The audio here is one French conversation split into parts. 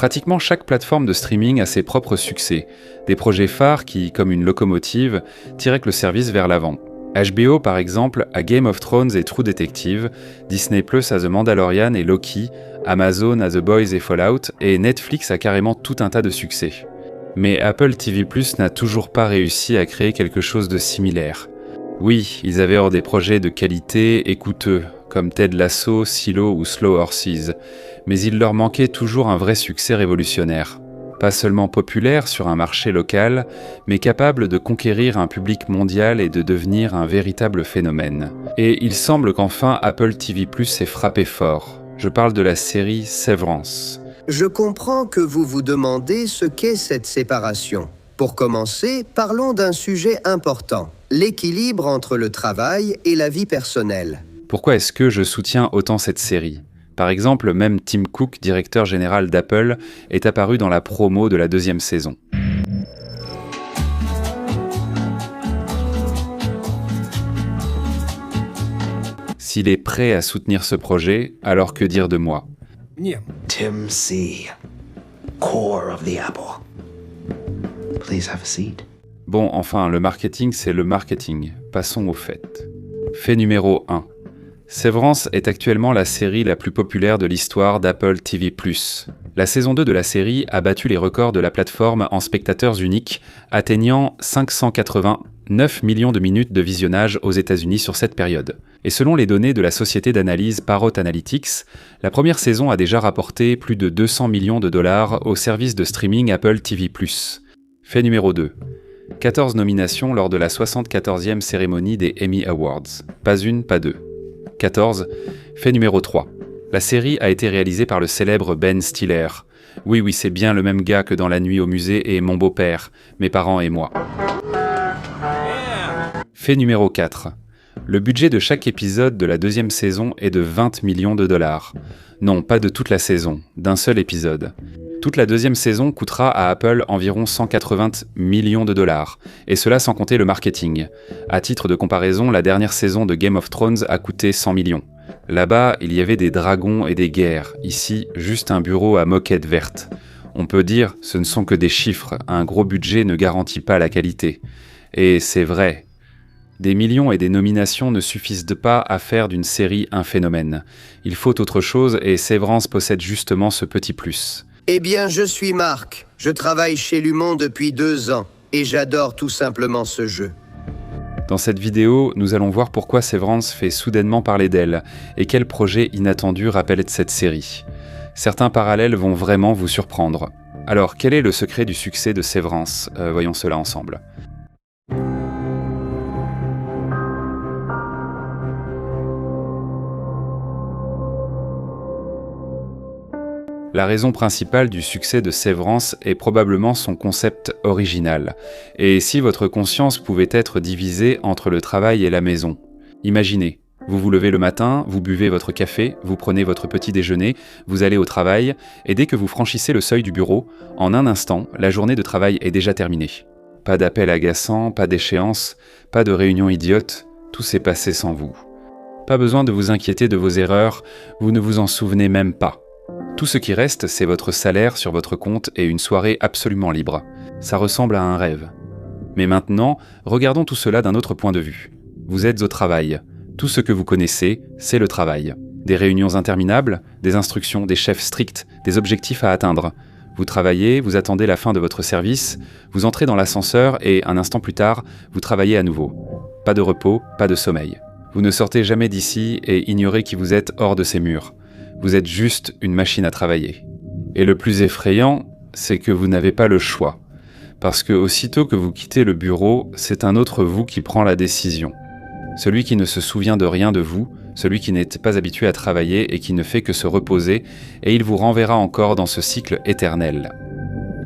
Pratiquement chaque plateforme de streaming a ses propres succès, des projets phares qui, comme une locomotive, tiraient le service vers l'avant. HBO, par exemple, a Game of Thrones et True Detective, Disney Plus a The Mandalorian et Loki, Amazon a The Boys et Fallout, et Netflix a carrément tout un tas de succès. Mais Apple TV+ n'a toujours pas réussi à créer quelque chose de similaire. Oui, ils avaient des projets de qualité et coûteux, comme Ted Lasso, Silo ou Slow Horses, mais il leur manquait toujours un vrai succès révolutionnaire. Pas seulement populaire sur un marché local, mais capable de conquérir un public mondial et de devenir un véritable phénomène. Et il semble qu'enfin Apple TV+ ait frappé fort. Je parle de la série Severance. Je comprends que vous vous demandez ce qu'est cette séparation. Pour commencer, parlons d'un sujet important, l'équilibre entre le travail et la vie personnelle. Pourquoi est-ce que je soutiens autant cette série ? Par exemple, même Tim Cook, directeur général d'Apple, est apparu dans la promo de la 2e saison. S'il est prêt à soutenir ce projet, alors que dire de moi ? Tim C., core of the Apple. Please have a seat. Bon, enfin, le marketing, c'est le marketing. Passons aux faits. Fait numéro 1. Severance est actuellement la série la plus populaire de l'histoire d'Apple TV+. La saison 2 de la série a battu les records de la plateforme en spectateurs uniques, atteignant 589 millions de minutes de visionnage aux États-Unis sur cette période. Et selon les données de la société d'analyse Parrot Analytics, la première saison a déjà rapporté plus de 200 millions de dollars au service de streaming Apple TV+. Fait numéro 2. 14 nominations lors de la 74e cérémonie des Emmy Awards. Pas une, pas deux. 14. Fait numéro 3. La série a été réalisée par le célèbre Ben Stiller. Oui, c'est bien le même gars que dans La Nuit au musée et Mon beau-père, mes parents et moi. Fait numéro 4. Le budget de chaque épisode de la 2e saison est de 20 millions de dollars. Non, pas de toute la saison, d'un seul épisode. Toute la 2e saison coûtera à Apple environ 180 millions de dollars, et cela sans compter le marketing. À titre de comparaison, la dernière saison de Game of Thrones a coûté 100 millions. Là-bas, il y avait des dragons et des guerres, ici, juste un bureau à moquette verte. On peut dire, ce ne sont que des chiffres, un gros budget ne garantit pas la qualité. Et c'est vrai. Des millions et des nominations ne suffisent pas à faire d'une série un phénomène. Il faut autre chose et Severance possède justement ce petit plus. Eh bien, je suis Marc. Je travaille chez Lumon depuis 2 ans et j'adore tout simplement ce jeu. Dans cette vidéo, nous allons voir pourquoi Severance fait soudainement parler d'elle et quel projet inattendu rappelle cette série. Certains parallèles vont vraiment vous surprendre. Alors, quel est le secret du succès de Severance ? Voyons cela ensemble. La raison principale du succès de Severance est probablement son concept original. Et si votre conscience pouvait être divisée entre le travail et la maison ? Imaginez, vous vous levez le matin, vous buvez votre café, vous prenez votre petit déjeuner, vous allez au travail, et dès que vous franchissez le seuil du bureau, en un instant, la journée de travail est déjà terminée. Pas d'appel agaçant, pas d'échéance, pas de réunion idiote, tout s'est passé sans vous. Pas besoin de vous inquiéter de vos erreurs, vous ne vous en souvenez même pas. Tout ce qui reste, c'est votre salaire sur votre compte et une soirée absolument libre. Ça ressemble à un rêve. Mais maintenant, regardons tout cela d'un autre point de vue. Vous êtes au travail. Tout ce que vous connaissez, c'est le travail. Des réunions interminables, des instructions, des chefs stricts, des objectifs à atteindre. Vous travaillez, vous attendez la fin de votre service, vous entrez dans l'ascenseur et, un instant plus tard, vous travaillez à nouveau. Pas de repos, pas de sommeil. Vous ne sortez jamais d'ici et ignorez qui vous êtes hors de ces murs. Vous êtes juste une machine à travailler. Et le plus effrayant, c'est que vous n'avez pas le choix. Parce que aussitôt que vous quittez le bureau, c'est un autre vous qui prend la décision. Celui qui ne se souvient de rien de vous, celui qui n'est pas habitué à travailler et qui ne fait que se reposer, et il vous renverra encore dans ce cycle éternel.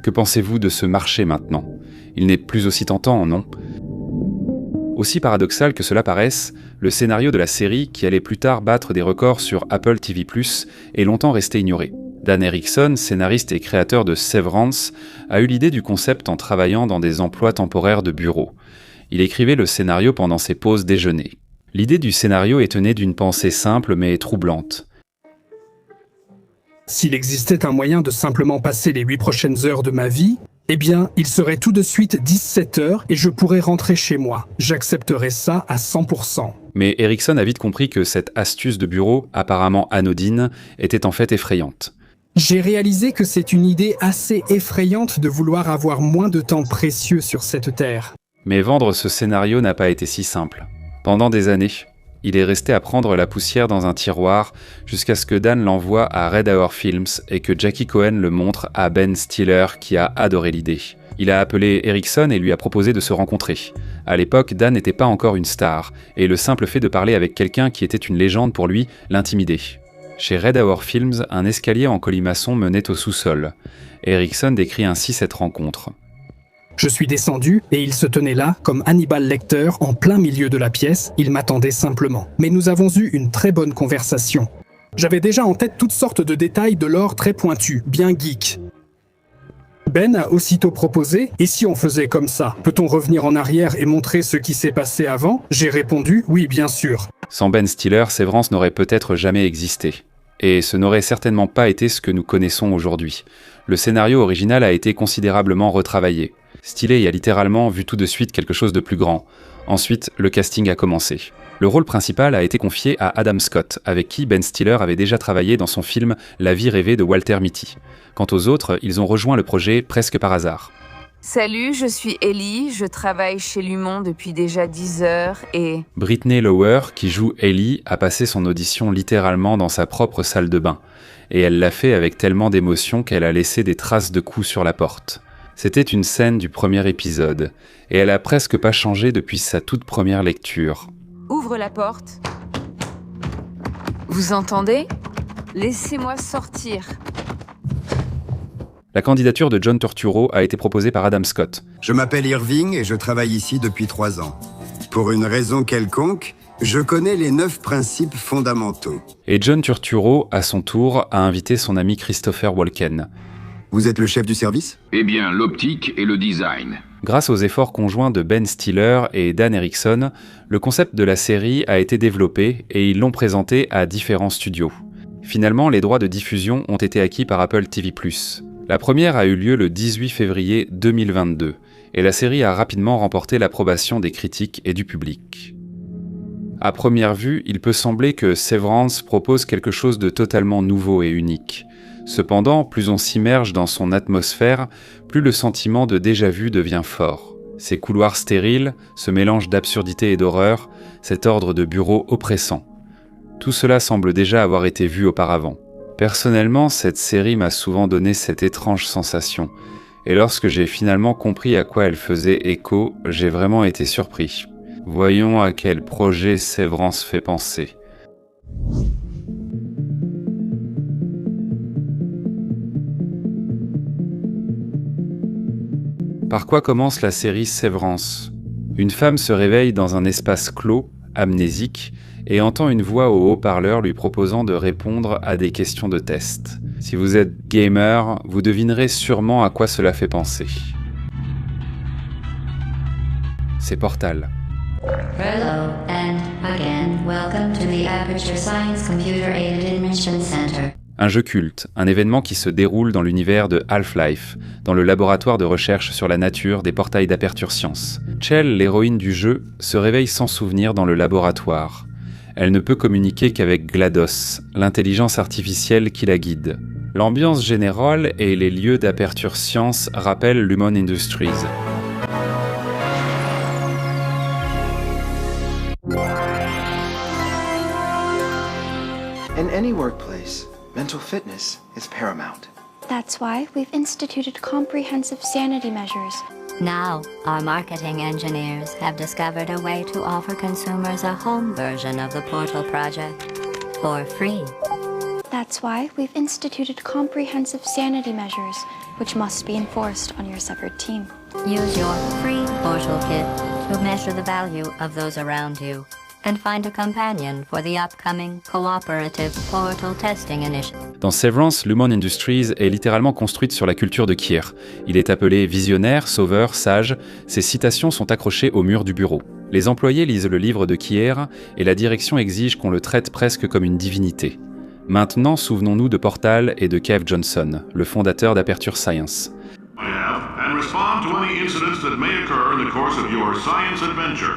Que pensez-vous de ce marché maintenant ? Il n'est plus aussi tentant, non ? Aussi paradoxal que cela paraisse, le scénario de la série, qui allait plus tard battre des records sur Apple TV+, est longtemps resté ignoré. Dan Erickson, scénariste et créateur de Severance, a eu l'idée du concept en travaillant dans des emplois temporaires de bureau. Il écrivait le scénario pendant ses pauses déjeuner. L'idée du scénario est née d'une pensée simple mais troublante. S'il existait un moyen de simplement passer les 8 prochaines heures de ma vie, eh bien, il serait tout de suite 17 heures et je pourrais rentrer chez moi. J'accepterais ça à 100%. Mais Erickson a vite compris que cette astuce de bureau, apparemment anodine, était en fait effrayante. J'ai réalisé que c'est une idée assez effrayante de vouloir avoir moins de temps précieux sur cette terre. Mais vendre ce scénario n'a pas été si simple. Pendant des années, il est resté à prendre la poussière dans un tiroir jusqu'à ce que Dan l'envoie à Red Hour Films et que Jackie Cohen le montre à Ben Stiller qui a adoré l'idée. Il a appelé Erickson et lui a proposé de se rencontrer. À l'époque, Dan n'était pas encore une star et le simple fait de parler avec quelqu'un qui était une légende pour lui l'intimidait. Chez Red Hour Films, un escalier en colimaçon menait au sous-sol. Erickson décrit ainsi cette rencontre. Je suis descendu et il se tenait là, comme Hannibal Lecter, en plein milieu de la pièce. Il m'attendait simplement. Mais nous avons eu une très bonne conversation. J'avais déjà en tête toutes sortes de détails de l'or très pointus, bien geek. Ben a aussitôt proposé « Et si on faisait comme ça? Peut-on revenir en arrière et montrer ce qui s'est passé avant ?» J'ai répondu « Oui, bien sûr. » Sans Ben Stiller, Sévrance n'aurait peut-être jamais existé. Et ce n'aurait certainement pas été ce que nous connaissons aujourd'hui. Le scénario original a été considérablement retravaillé. Stiller y a littéralement vu tout de suite quelque chose de plus grand. Ensuite, le casting a commencé. Le rôle principal a été confié à Adam Scott, avec qui Ben Stiller avait déjà travaillé dans son film La vie rêvée de Walter Mitty. Quant aux autres, ils ont rejoint le projet presque par hasard. Salut, je suis Ellie, je travaille chez Lumon depuis déjà 10 heures et... Brittany Lower, qui joue Ellie, a passé son audition littéralement dans sa propre salle de bain. Et elle l'a fait avec tellement d'émotion qu'elle a laissé des traces de coups sur la porte. C'était une scène du premier épisode, et elle a presque pas changé depuis sa toute première lecture. Ouvre la porte. Vous entendez? Laissez-moi sortir. La candidature de John Turturro a été proposée par Adam Scott. Je m'appelle Irving et je travaille ici depuis 3 ans. Pour une raison quelconque, je connais les 9 principes fondamentaux. Et John Turturro, à son tour, a invité son ami Christopher Walken. Vous êtes le chef du service? Eh bien, l'optique et le design. Grâce aux efforts conjoints de Ben Stiller et Dan Erickson, le concept de la série a été développé et ils l'ont présenté à différents studios. Finalement, les droits de diffusion ont été acquis par Apple TV+. La première a eu lieu le 18 février 2022, et la série a rapidement remporté l'approbation des critiques et du public. À première vue, il peut sembler que Severance propose quelque chose de totalement nouveau et unique. Cependant, plus on s'immerge dans son atmosphère, plus le sentiment de déjà-vu devient fort. Ces couloirs stériles, ce mélange d'absurdité et d'horreur, cet ordre de bureau oppressant. Tout cela semble déjà avoir été vu auparavant. Personnellement, cette série m'a souvent donné cette étrange sensation, et lorsque j'ai finalement compris à quoi elle faisait écho, j'ai vraiment été surpris. Voyons à quel projet Severance fait penser. Par quoi commence la série Severance? Une femme se réveille dans un espace clos, amnésique, et entend une voix au haut-parleur lui proposant de répondre à des questions de test. Si vous êtes gamer, vous devinerez sûrement à quoi cela fait penser. C'est Portal. Hello, and again, welcome to the Aperture Science Computer Aided Enrichment Center. Un jeu culte, un événement qui se déroule dans l'univers de Half-Life, dans le laboratoire de recherche sur la nature des portails d'Aperture Science. Chell, l'héroïne du jeu, se réveille sans souvenir dans le laboratoire. Elle ne peut communiquer qu'avec GLaDOS, l'intelligence artificielle qui la guide. L'ambiance générale et les lieux d'Aperture Science rappellent Lumon Industries. In any workplace, mental fitness is paramount. That's why we've instituted comprehensive sanity measures. Now, our marketing engineers have discovered a way to offer consumers a home version of the Portal project for free. That's why we've instituted comprehensive sanity measures, which must be enforced on your severed team. Use your free Portal kit to measure the value of those around you and find a companion for the upcoming cooperative Portal testing initiative. Dans Severance, Lumon Industries est littéralement construite sur la culture de Kier. Il est appelé visionnaire, sauveur, sage. Ses citations sont accrochées au mur du bureau. Les employés lisent le livre de Kier et la direction exige qu'on le traite presque comme une divinité. Maintenant, souvenons-nous de Portal et de Cave Johnson, le fondateur d'Aperture Science. And respond to any incidents that may occur in the course of your science adventure.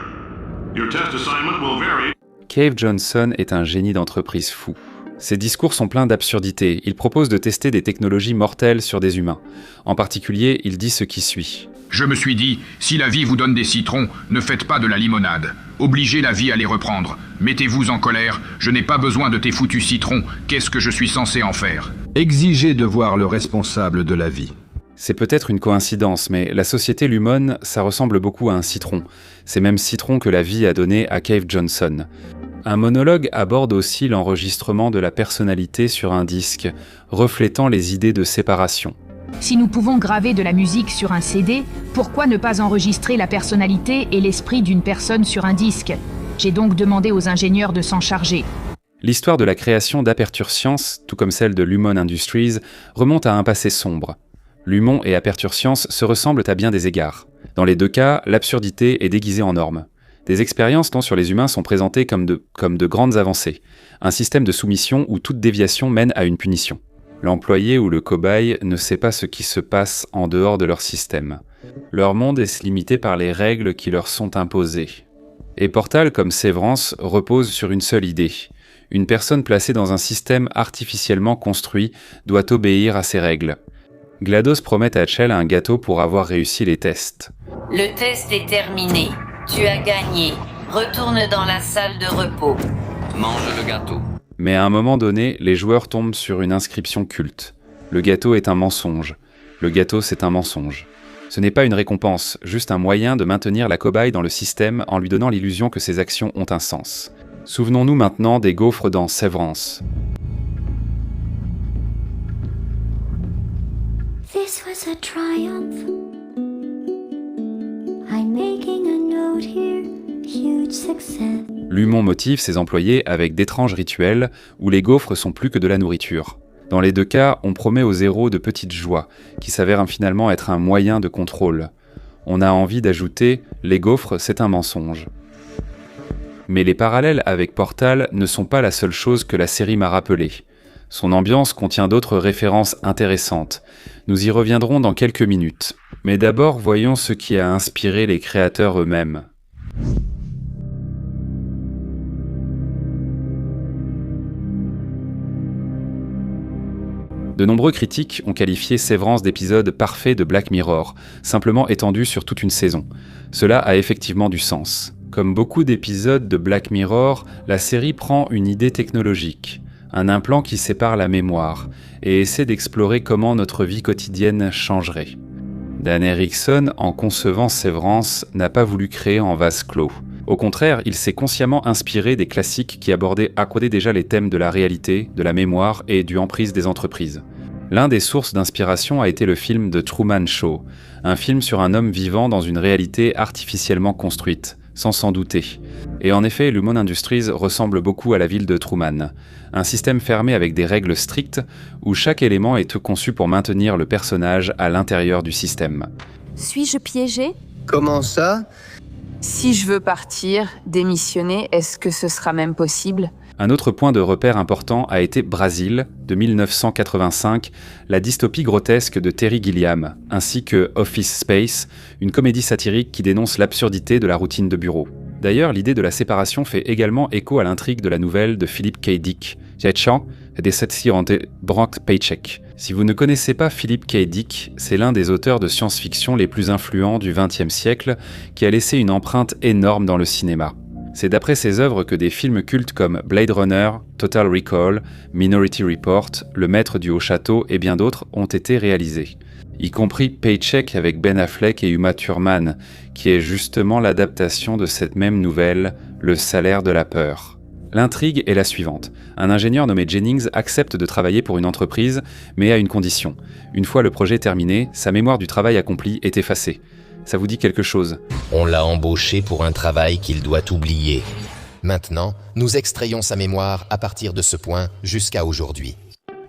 Your test assignment will vary. Cave Johnson est un génie d'entreprise fou. Ses discours sont pleins d'absurdités. Il propose de tester des technologies mortelles sur des humains. En particulier, il dit ce qui suit. Je me suis dit, si la vie vous donne des citrons, ne faites pas de la limonade. Obligez la vie à les reprendre. Mettez-vous en colère, je n'ai pas besoin de tes foutus citrons. Qu'est-ce que je suis censé en faire ? Exigez de voir le responsable de la vie. C'est peut-être une coïncidence, mais la société Lumon, ça ressemble beaucoup à un citron. C'est même citron que la vie a donné à Cave Johnson. Un monologue aborde aussi l'enregistrement de la personnalité sur un disque, reflétant les idées de séparation. Si nous pouvons graver de la musique sur un CD, pourquoi ne pas enregistrer la personnalité et l'esprit d'une personne sur un disque ? J'ai donc demandé aux ingénieurs de s'en charger. L'histoire de la création d'Aperture Science, tout comme celle de Lumon Industries, remonte à un passé sombre. Lumon et Aperture Science se ressemblent à bien des égards. Dans les deux cas, l'absurdité est déguisée en norme. Des expériences sur les humains sont présentées comme de grandes avancées. Un système de soumission où toute déviation mène à une punition. L'employé ou le cobaye ne sait pas ce qui se passe en dehors de leur système. Leur monde est limité par les règles qui leur sont imposées. Et Portal, comme Sévrance, repose sur une seule idée. Une personne placée dans un système artificiellement construit doit obéir à ces règles. GLaDOS promet à Chell un gâteau pour avoir réussi les tests. Le test est terminé. Tu as gagné. Retourne dans la salle de repos. Mange le gâteau. Mais à un moment donné, les joueurs tombent sur une inscription culte. Le gâteau est un mensonge. Le gâteau, c'est un mensonge. Ce n'est pas une récompense, juste un moyen de maintenir la cobaye dans le système en lui donnant l'illusion que ses actions ont un sens. Souvenons-nous maintenant des gaufres dans Sévrance. This was a triumph. I'm making a note here. Huge success. Lumon motive ses employés avec d'étranges rituels où les gaufres sont plus que de la nourriture. Dans les deux cas, on promet aux héros de petites joies, qui s'avèrent finalement être un moyen de contrôle. On a envie d'ajouter « les gaufres, c'est un mensonge ». Mais les parallèles avec Portal ne sont pas la seule chose que la série m'a rappelé. Son ambiance contient d'autres références intéressantes. Nous y reviendrons dans quelques minutes. Mais d'abord, voyons ce qui a inspiré les créateurs eux-mêmes. De nombreux critiques ont qualifié Sévrance d'épisode parfait de Black Mirror, simplement étendu sur toute une saison. Cela a effectivement du sens. Comme beaucoup d'épisodes de Black Mirror, la série prend une idée technologique, un implant qui sépare la mémoire, et essaie d'explorer comment notre vie quotidienne changerait. Dan Erickson, en concevant Sévrance, n'a pas voulu créer en vase clos. Au contraire, il s'est consciemment inspiré des classiques qui abordaient déjà les thèmes de la réalité, de la mémoire et du emprise des entreprises. L'un des sources d'inspiration a été le film The Truman Show, un film sur un homme vivant dans une réalité artificiellement construite, sans s'en douter. Et en effet, Lumon Industries ressemble beaucoup à la ville de Truman, un système fermé avec des règles strictes où chaque élément est conçu pour maintenir le personnage à l'intérieur du système. Suis-je piégée ? Comment ça ? Si je veux partir, démissionner, est-ce que ce sera même possible ? Un autre point de repère important a été Brasil, de 1985, la dystopie grotesque de Terry Gilliam, ainsi que Office Space, une comédie satirique qui dénonce l'absurdité de la routine de bureau. D'ailleurs, l'idée de la séparation fait également écho à l'intrigue de la nouvelle de Philip K. Dick, Jetchan des 740 Brank Paycheck. Si vous ne connaissez pas Philip K. Dick, c'est l'un des auteurs de science-fiction les plus influents du XXe siècle qui a laissé une empreinte énorme dans le cinéma. C'est d'après ses œuvres que des films cultes comme Blade Runner, Total Recall, Minority Report, Le Maître du Haut Château et bien d'autres ont été réalisés. Y compris Paycheck avec Ben Affleck et Uma Thurman, qui est justement l'adaptation de cette même nouvelle, Le Salaire de la peur. L'intrigue est la suivante. Un ingénieur nommé Jennings accepte de travailler pour une entreprise, mais à une condition. Une fois le projet terminé, sa mémoire du travail accompli est effacée. Ça vous dit quelque chose ? On l'a embauché pour un travail qu'il doit oublier. Maintenant, nous extrayons sa mémoire à partir de ce point jusqu'à aujourd'hui.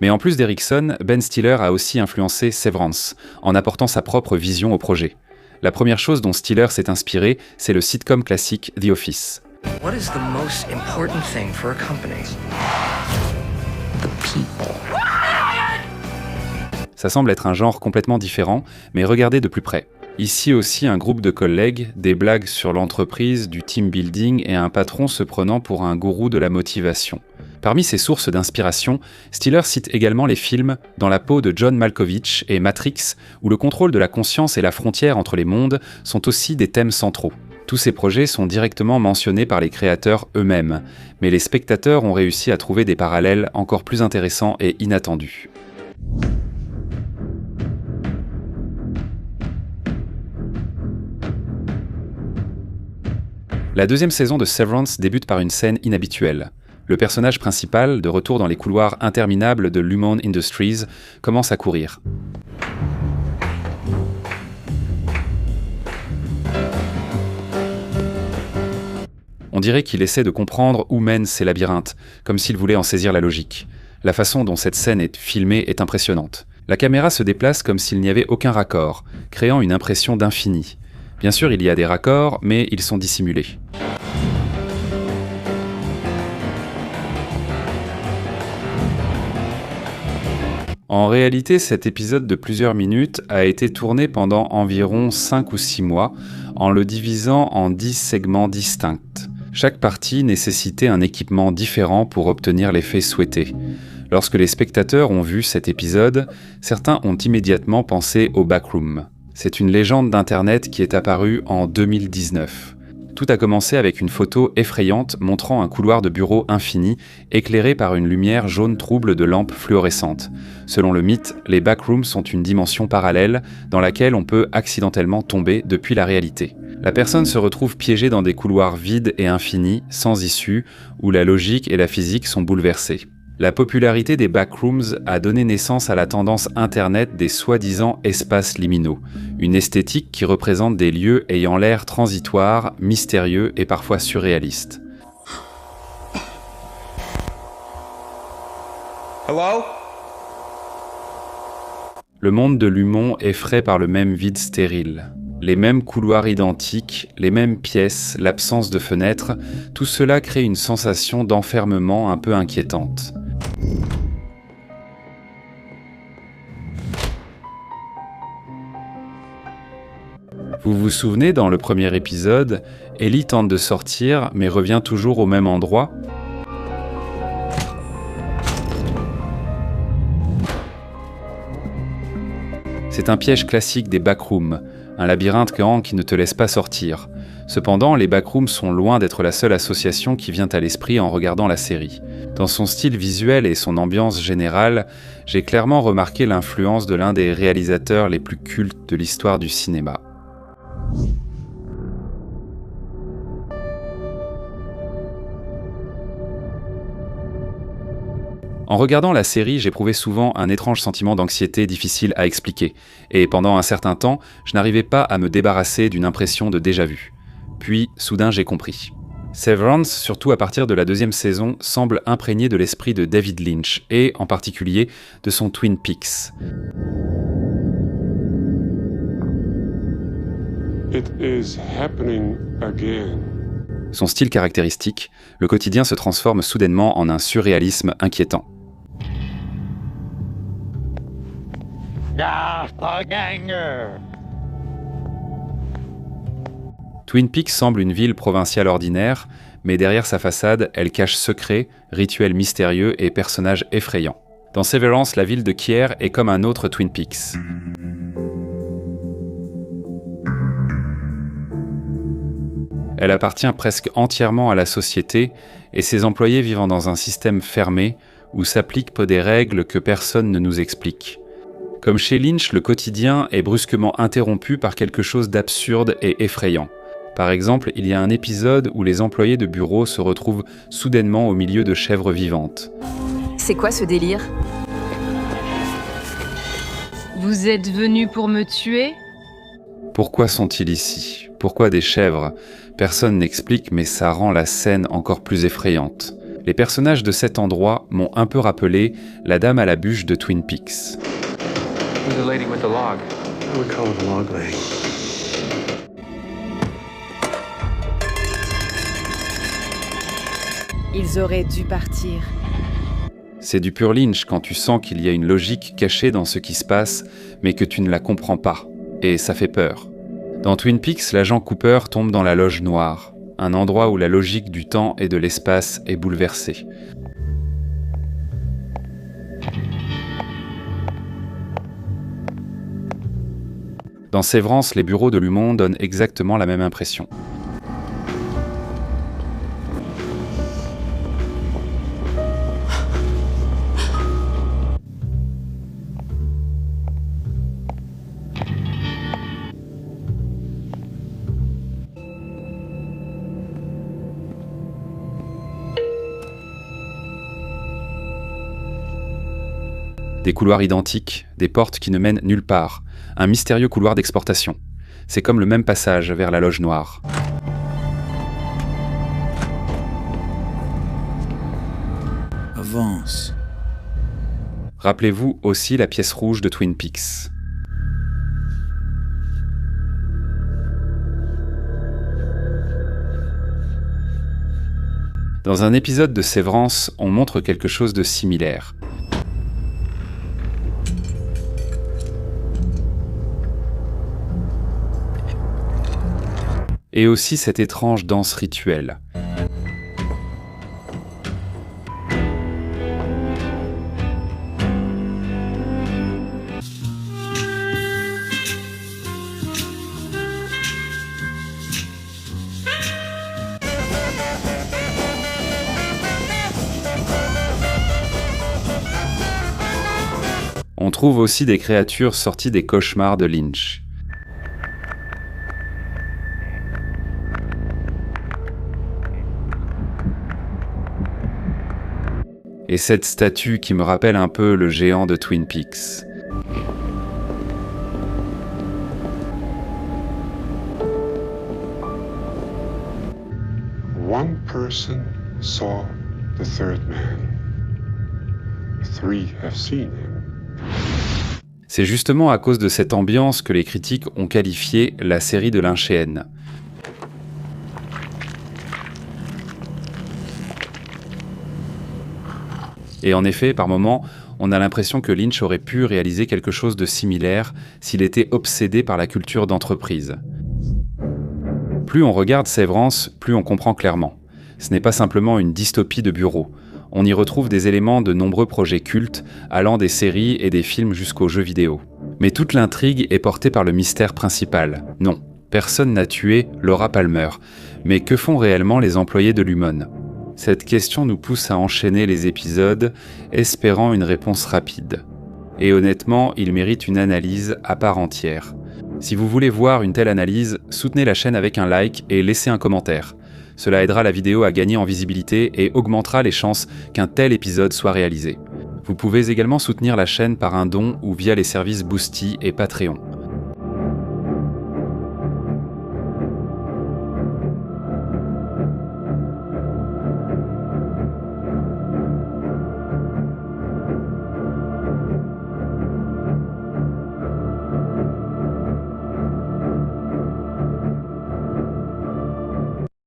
Mais en plus d'Erickson, Ben Stiller a aussi influencé Sévrance, en apportant sa propre vision au projet. La première chose dont Stiller s'est inspiré, c'est le sitcom classique The Office. What is the most important thing for a company? The people. Ça semble être un genre complètement différent, mais regardez de plus près. Ici aussi un groupe de collègues, des blagues sur l'entreprise, du team building et un patron se prenant pour un gourou de la motivation. Parmi ses sources d'inspiration, Stiller cite également les films Dans la peau de John Malkovich et Matrix, où le contrôle de la conscience et la frontière entre les mondes sont aussi des thèmes centraux. Tous ces projets sont directement mentionnés par les créateurs eux-mêmes, mais les spectateurs ont réussi à trouver des parallèles encore plus intéressants et inattendus. La deuxième saison de Severance débute par une scène inhabituelle. Le personnage principal, de retour dans les couloirs interminables de Lumon Industries, commence à courir. On dirait qu'il essaie de comprendre où mènent ces labyrinthes, comme s'il voulait en saisir la logique. La façon dont cette scène est filmée est impressionnante. La caméra se déplace comme s'il n'y avait aucun raccord, créant une impression d'infini. Bien sûr, il y a des raccords, mais ils sont dissimulés. En réalité, cet épisode de plusieurs minutes a été tourné pendant environ 5 ou 6 mois, en le divisant en 10 segments distincts. Chaque partie nécessitait un équipement différent pour obtenir l'effet souhaité. Lorsque les spectateurs ont vu cet épisode, certains ont immédiatement pensé au Backroom. C'est une légende d'Internet qui est apparue en 2019. Tout a commencé avec une photo effrayante montrant un couloir de bureau infini, éclairé par une lumière jaune trouble de lampes fluorescentes. Selon le mythe, les backrooms sont une dimension parallèle dans laquelle on peut accidentellement tomber depuis la réalité. La personne se retrouve piégée dans des couloirs vides et infinis, sans issue, où la logique et la physique sont bouleversées. La popularité des backrooms a donné naissance à la tendance Internet des soi-disant espaces liminaux, une esthétique qui représente des lieux ayant l'air transitoires, mystérieux et parfois surréalistes. Hello? Le monde de Lumon effraie par le même vide stérile. Les mêmes couloirs identiques, les mêmes pièces, l'absence de fenêtres, tout cela crée une sensation d'enfermement un peu inquiétante. Vous vous souvenez, dans le premier épisode, Ellie tente de sortir, mais revient toujours au même endroit. C'est un piège classique des backrooms, un labyrinthe qui ne te laisse pas sortir. Cependant, les backrooms sont loin d'être la seule association qui vient à l'esprit en regardant la série. Dans son style visuel et son ambiance générale, j'ai clairement remarqué l'influence de l'un des réalisateurs les plus cultes de l'histoire du cinéma. En regardant la série, j'éprouvais souvent un étrange sentiment d'anxiété difficile à expliquer, et pendant un certain temps, je n'arrivais pas à me débarrasser d'une impression de déjà-vu. Puis, soudain, j'ai compris. Severance, surtout à partir de la deuxième saison, semble imprégné de l'esprit de David Lynch, et en particulier de son Twin Peaks. It is happening again. Son style caractéristique, le quotidien se transforme soudainement en un surréalisme inquiétant. Twin Peaks semble une ville provinciale ordinaire, mais derrière sa façade, elle cache secrets, rituels mystérieux et personnages effrayants. Dans Severance, la ville de Kier est comme un autre Twin Peaks. Elle appartient presque entièrement à la société et ses employés vivant dans un système fermé où s'appliquent des règles que personne ne nous explique. Comme chez Lynch, le quotidien est brusquement interrompu par quelque chose d'absurde et effrayant. Par exemple, il y a un épisode où les employés de bureau se retrouvent soudainement au milieu de chèvres vivantes. C'est quoi ce délire? Vous êtes venu pour me tuer? Pourquoi sont-ils ici? Pourquoi des chèvres? Personne n'explique, mais ça rend la scène encore plus effrayante. Les personnages de cet endroit m'ont un peu rappelé la dame à la bûche de Twin Peaks. Who's the lady with the log? I would call her the log lady. Ils auraient dû partir. C'est du pur Lynch quand tu sens qu'il y a une logique cachée dans ce qui se passe, mais que tu ne la comprends pas. Et ça fait peur. Dans Twin Peaks, l'agent Cooper tombe dans la loge noire, un endroit où la logique du temps et de l'espace est bouleversée. Dans Sévrance, les bureaux de Lumon donnent exactement la même impression. Des couloirs identiques, des portes qui ne mènent nulle part, un mystérieux couloir d'exportation. C'est comme le même passage vers la loge noire. Avance. Rappelez-vous aussi la pièce rouge de Twin Peaks. Dans un épisode de Sévrance, on montre quelque chose de similaire. Et aussi cette étrange danse rituelle. On trouve aussi des créatures sorties des cauchemars de Lynch. Et cette statue qui me rappelle un peu le géant de Twin Peaks. One person saw the third man. 3 have seen him. C'est justement à cause de cette ambiance que les critiques ont qualifié la série de Lynchéenne. Et en effet, par moments, on a l'impression que Lynch aurait pu réaliser quelque chose de similaire s'il était obsédé par la culture d'entreprise. Plus on regarde Sévrance, plus on comprend clairement. Ce n'est pas simplement une dystopie de bureau. On y retrouve des éléments de nombreux projets cultes, allant des séries et des films jusqu'aux jeux vidéo. Mais toute l'intrigue est portée par le mystère principal. Non, personne n'a tué Laura Palmer. Mais que font réellement les employés de Lumon ? Cette question nous pousse à enchaîner les épisodes, espérant une réponse rapide. Et honnêtement, il mérite une analyse à part entière. Si vous voulez voir une telle analyse, soutenez la chaîne avec un like et laissez un commentaire. Cela aidera la vidéo à gagner en visibilité et augmentera les chances qu'un tel épisode soit réalisé. Vous pouvez également soutenir la chaîne par un don ou via les services Boosty et Patreon.